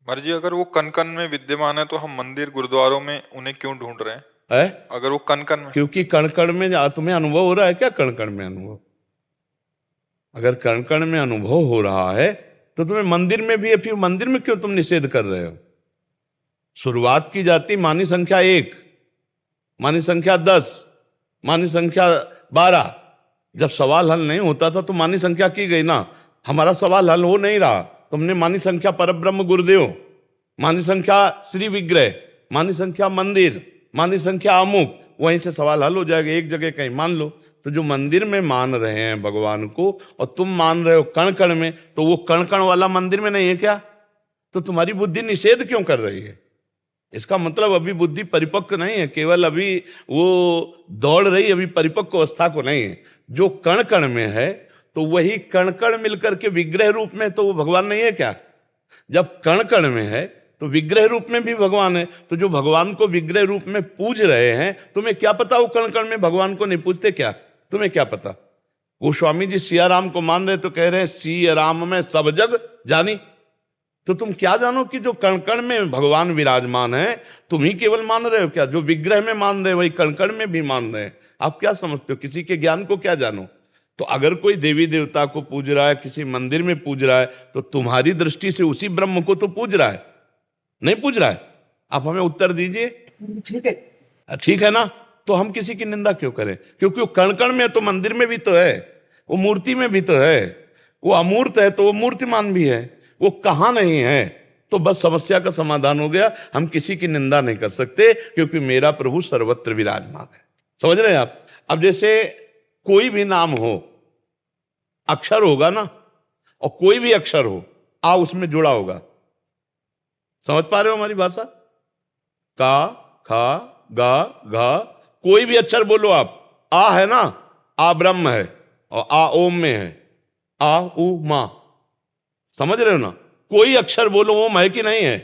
मर्जी, अगर वो कण कण में विद्यमान है तो हम मंदिर गुरुद्वारों में उन्हें क्यों ढूंढ रहे हैं? है? अगर वो कण कण में, क्योंकि कण कण में तुम्हें अनुभव हो रहा है क्या? कण कण में अनुभव, अगर कण कण में अनुभव हो रहा है तो तुम्हें मंदिर में भी है, फिर मंदिर में क्यों तुम निषेध कर रहे हो? शुरुआत की जाती मानी संख्या 1, मानी संख्या 10, मानी संख्या 12। जब सवाल हल नहीं होता था तो मानी संख्या की गई ना। हमारा सवाल हल हो नहीं रहा, तुमने मानी संख्या परब्रह्म गुरुदेव, मानी संख्या श्री विग्रह, मानी संख्या मंदिर, मानी संख्या अमुक, वहीं से सवाल हल हो जाएगा। एक जगह कहीं मान लो। तो जो मंदिर में मान रहे हैं भगवान को और तुम मान रहे हो कण कण में, तो वो कण कण वाला मंदिर में नहीं है क्या? तो तुम्हारी बुद्धि निषेध क्यों कर रही है? इसका मतलब अभी बुद्धि परिपक्व नहीं है, केवल अभी वो दौड़ रही, अभी परिपक्व अवस्था को नहीं है। जो कण कण में है तो वही कण कण मिलकर के विग्रह रूप में, तो वो भगवान नहीं है क्या? जब कण कण में है तो विग्रह रूप में भी भगवान है। तो जो भगवान को विग्रह रूप में पूज रहे हैं, तुम्हें क्या पता वो कण कण में भगवान को नहीं पूजते क्या? तुम्हें क्या पता? वो स्वामी जी सिया राम को मान रहे तो कह रहे हैं सिया राम में सब जग जानी। तो तुम क्या जानो कि जो कण कण में भगवान विराजमान है, तुम ही केवल मान रहे हो क्या? जो विग्रह में मान रहे हो वही कण कण में भी मान रहे हैं। आप क्या समझते हो? किसी के ज्ञान को क्या जानो? तो अगर कोई देवी देवता को पूज रहा है, किसी मंदिर में पूज रहा है, तो तुम्हारी दृष्टि से उसी ब्रह्म को तो पूज रहा है, नहीं पूज रहा है? आप हमें उत्तर दीजिए। ठीक है, ठीक है ना? तो हम किसी की निंदा क्यों करें? क्योंकि वो कण कण में तो मंदिर में भी तो है, वो मूर्ति में भी तो है, वो अमूर्त है तो वो मूर्तिमान भी है, वो कहाँ नहीं है। तो बस समस्या का समाधान हो गया। हम किसी की निंदा नहीं कर सकते क्योंकि मेरा प्रभु सर्वत्र विराजमान है। समझ रहे हैं आप? अब जैसे कोई भी नाम हो, अक्षर होगा ना, और कोई भी अक्षर हो, आ उसमें जुड़ा होगा। समझ पा रहे हो हमारी भाषा? का, खा, गा, घा, कोई भी अक्षर बोलो आप। आ है ना, आ ब्रह्म है और आ ओम में है, आ उ मा। समझ रहे हो ना? कोई अक्षर बोलो ओम है कि नहीं है?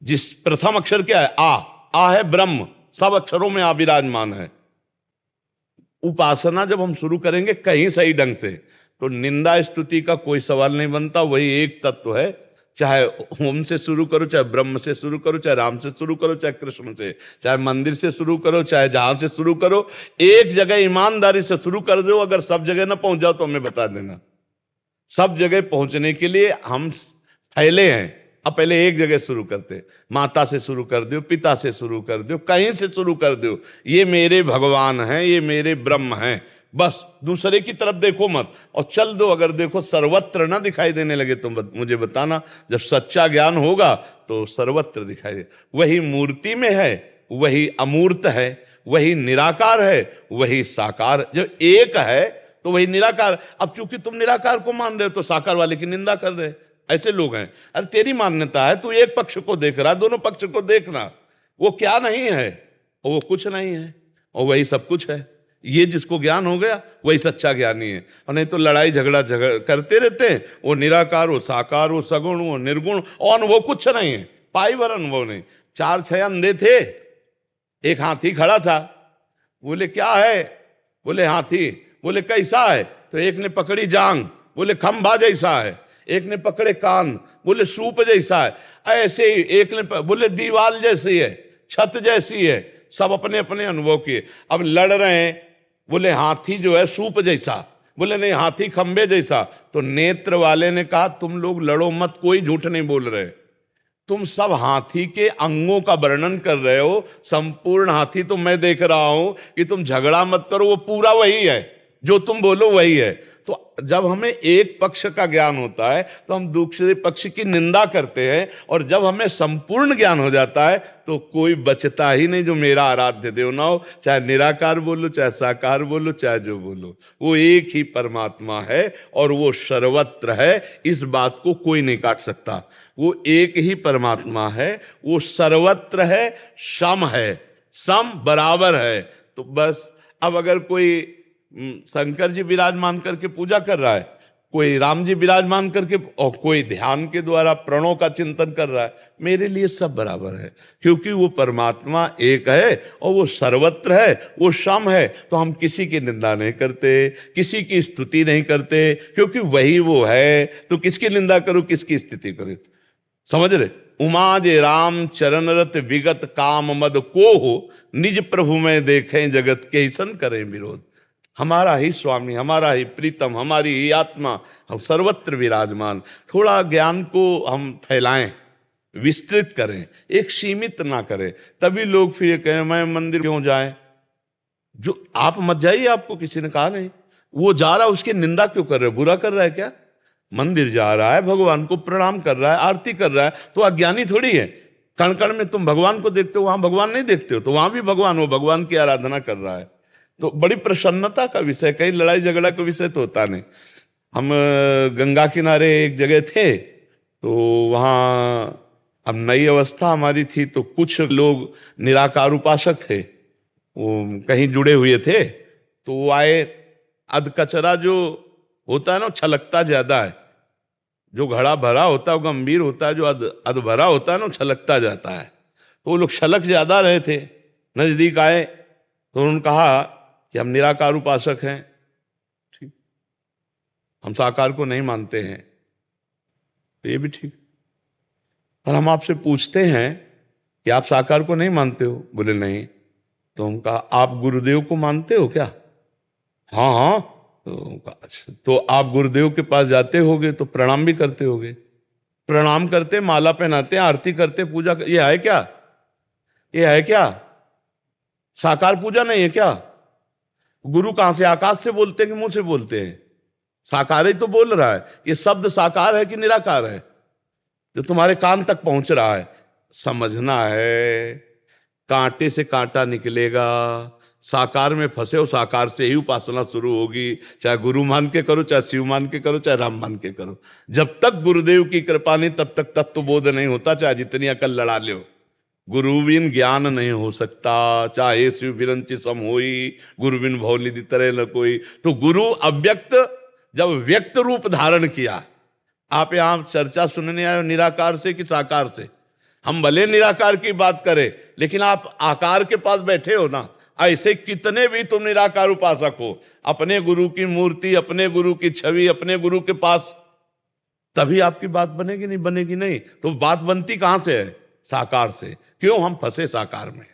जिस प्रथम अक्षर क्या है? आ है ब्रह्म, सब अक्षरों में आ विराजमान है। उपासना जब हम शुरू करेंगे कहीं सही ढंग से, तो निंदा स्तुति का कोई सवाल नहीं बनता। वही एक तत्व है। चाहे ओम से शुरू करो, चाहे ब्रह्म से शुरू करो, चाहे राम से शुरू करो, चाहे कृष्ण से, चाहे मंदिर से शुरू करो, चाहे जहां से शुरू करो, एक जगह ईमानदारी से शुरू कर दो। अगर सब जगह ना पहुंच जाओ तो हमें बता देना। सब जगह पहुंचने के लिए हम फैले हैं। अब पहले एक जगह शुरू करते, माता से शुरू कर दो, पिता से शुरू कर दो, कहीं से शुरू कर दो। ये मेरे भगवान हैं, ये मेरे ब्रह्म हैं, बस दूसरे की तरफ देखो मत और चल दो। अगर देखो सर्वत्र ना दिखाई देने लगे तो मुझे बताना। जब सच्चा ज्ञान होगा तो सर्वत्र दिखाई दे। वही मूर्ति में है, वही अमूर्त है, वही निराकार है, वही साकार। जब एक है तो वही निराकार। अब चूंकि तुम निराकार को मान रहे हो तो साकार वाले की निंदा कर रहे। ऐसे लोग हैं। अरे तेरी मान्यता है, तू एक पक्ष को देख रहा, दोनों पक्ष को देखना। वो क्या नहीं है, और वो कुछ नहीं है, और वही सब कुछ है। ये जिसको ज्ञान हो गया वही सच्चा ज्ञानी है। और नहीं तो लड़ाई झगड़ा करते रहते हैं। वो निराकार, वो साकार, वो सगुण, वो निर्गुण, और वो कुछ नहीं है, पाई भर अनुभव नहीं। 4-6 अंधे थे, एक हाथी खड़ा था। बोले क्या है? बोले हाथी। बोले कैसा है? तो एक ने पकड़ी जांग, बोले खंभा जैसा है। एक ने पकड़े कान, बोले सूप जैसा है। ऐसे ही एक ने बोले दीवार जैसी है, छत जैसी है। सब अपने अपने अनुभव किए। अब लड़ रहे हैं। बोले हाथी जो है सूप जैसा, बोले नहीं हाथी खंबे जैसा। तो नेत्र वाले ने कहा तुम लोग लड़ो मत, कोई झूठ नहीं बोल रहे। तुम सब हाथी के अंगों का वर्णन कर रहे हो, संपूर्ण हाथी तो मैं देख रहा हूं कि तुम झगड़ा मत करो, वो पूरा वही है, जो तुम बोलो वही है। तो जब हमें एक पक्ष का ज्ञान होता है तो हम दूसरे पक्ष की निंदा करते हैं, और जब हमें संपूर्ण ज्ञान हो जाता है तो कोई बचता ही नहीं जो मेरा आराध्य देव ना हो। चाहे निराकार बोलो, चाहे साकार बोलो, चाहे जो बोलो, वो एक ही परमात्मा है और वो सर्वत्र है। इस बात को कोई नहीं काट सकता। वो एक ही परमात्मा है, वो सर्वत्र है, सम है, सम बराबर है। तो बस अब अगर कोई शंकर जी विराजमान करके पूजा कर रहा है, कोई राम जी विराजमान करके, और कोई ध्यान के द्वारा प्रणव का चिंतन कर रहा है, मेरे लिए सब बराबर है। क्योंकि वो परमात्मा एक है और वो सर्वत्र है, वो सम है। तो हम किसी की निंदा नहीं करते, किसी की स्तुति नहीं करते, क्योंकि वही वो है। तो किसकी निंदा करूं, किसकी स्तुति करूं? समझ रहे? उमा जे राम चरण रत विगत काम मद को हो, निज प्रभु में देखें जगत के सन करें विरोध। हमारा ही स्वामी, हमारा ही प्रीतम, हमारी ही आत्मा हम सर्वत्र विराजमान। थोड़ा ज्ञान को हम फैलाएं, विस्तृत करें, एक सीमित ना करें, तभी लोग फिर कहें मैं मंदिर क्यों जाएं। जो आप मत जाइए, आपको किसी ने कहा नहीं। वो जा रहा है, उसकी निंदा क्यों कर रहे हो? बुरा कर रहा है क्या? मंदिर जा रहा है, भगवान को प्रणाम कर रहा है, आरती कर रहा है, तो अज्ञानी थोड़ी है। कण कण में तुम भगवान को देखते हो, वहां भगवान नहीं देखते हो, तो वहां भी भगवान हो, भगवान की आराधना कर रहा है। तो बड़ी प्रसन्नता का विषय, कहीं लड़ाई झगड़ा का विषय तो होता नहीं। हम गंगा किनारे एक जगह थे, तो वहाँ अब नई अवस्था हमारी थी, तो कुछ लोग निराकार उपासक थे, वो कहीं जुड़े हुए थे, तो वो आए। अध कचरा जो होता है ना, छलकता ज्यादा है। जो घड़ा भरा होता है वो गंभीर होता है, जो अध भरा होता है ना छलकता जाता है। तो वो लोग छलक ज्यादा रहे थे, नजदीक आए तो उन्होंने कहा कि हम निराकार उपासक हैं, ठीक, हम साकार को नहीं मानते हैं। तो ये भी ठीक, पर हम आपसे पूछते हैं कि आप साकार को नहीं मानते हो? बोले नहीं। तो हम कहा आप गुरुदेव को मानते हो क्या? हाँ हाँ। तो कहा अच्छा, तो आप गुरुदेव के पास जाते होगे तो प्रणाम भी करते होगे, प्रणाम करते, माला पहनाते, आरती करते, पूजा कर, ये है क्या? ये है क्या? साकार पूजा नहीं है क्या? गुरु कहां से, आकाश से बोलते हैं कि मुंह से बोलते हैं? साकार ही तो बोल रहा है। ये शब्द साकार है कि निराकार है जो तुम्हारे कान तक पहुंच रहा है? समझना है, कांटे से कांटा निकलेगा। साकार में फंसे हो, साकार से ही उपासना शुरू होगी, चाहे गुरु मान के करो, चाहे शिव मान के करो, चाहे राम मान के करो। जब तक गुरुदेव की कृपा नहीं, तब तक तत्व बोध नहीं होता, चाहे जितनी अकल लड़ा लो। गुरु बिन ज्ञान नहीं हो सकता, चाहे शिव बिरंचि सम होई, गुरु बिन भव निधि तरह न कोई। तो गुरु अव्यक्त जब व्यक्त रूप धारण किया, आप यहां चर्चा सुनने आए हो निराकार से कि साकार से? हम भले निराकार की बात करें, लेकिन आप आकार के पास बैठे हो ना। ऐसे कितने भी तुम निराकार उपासक हो, अपने गुरु की मूर्ति, अपने गुरु की छवि, अपने गुरु के पास, तभी आपकी बात बनेगी, नहीं बनेगी नहीं। तो बात बनती कहां से है? साकार से। क्यों? हम फंसे साकार में,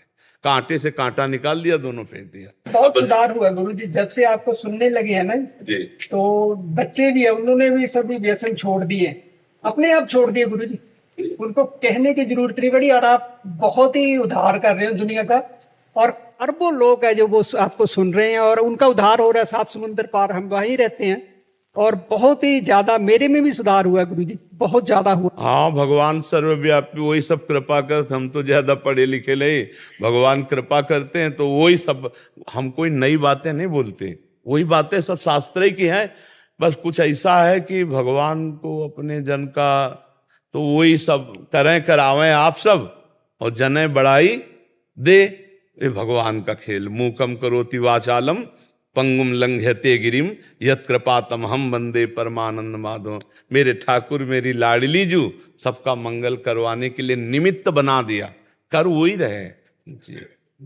कांटे से कांटा निकाल दिया, दोनों फेंक दिया। बहुत सुधार हुआ गुरु जी, जब से आपको सुनने लगे हैं ना जी। तो बच्चे भी है, उन्होंने भी सभी व्यसन छोड़ दिए, अपने आप छोड़ दिए गुरु जी। उनको कहने की जरूरत नहीं पड़ी, और आप बहुत ही उद्धार कर रहे हो दुनिया का। और अरबों लोग है जो वो आपको सुन रहे हैं, और उनका उद्धार हो रहा है। 7 समुंदर पार हम वहीं रहते हैं, और बहुत ही ज्यादा मेरे में भी सुधार हुआ है गुरु जी, बहुत ज्यादा हुआ। हाँ, भगवान सर्वव्यापी, वही सब कृपा करते। हम तो ज्यादा पढ़े लिखे नहीं, भगवान कृपा करते हैं तो वही सब। हम कोई नई बातें नहीं बोलते, वही बातें सब शास्त्र ही की हैं। बस कुछ ऐसा है कि भगवान को अपने जन का, तो वही सब करें, करावें आप सब, और जने बढ़ाई दे। ये भगवान का खेल। मूकम करोति वाचालम पंगुम लंघयते गिरिम यत कृपातम हम वंदे परमानंद माधव। मेरे ठाकुर, मेरी लाडली जू सबका मंगल करवाने के लिए निमित्त बना दिया, कर वो ही रहे जी।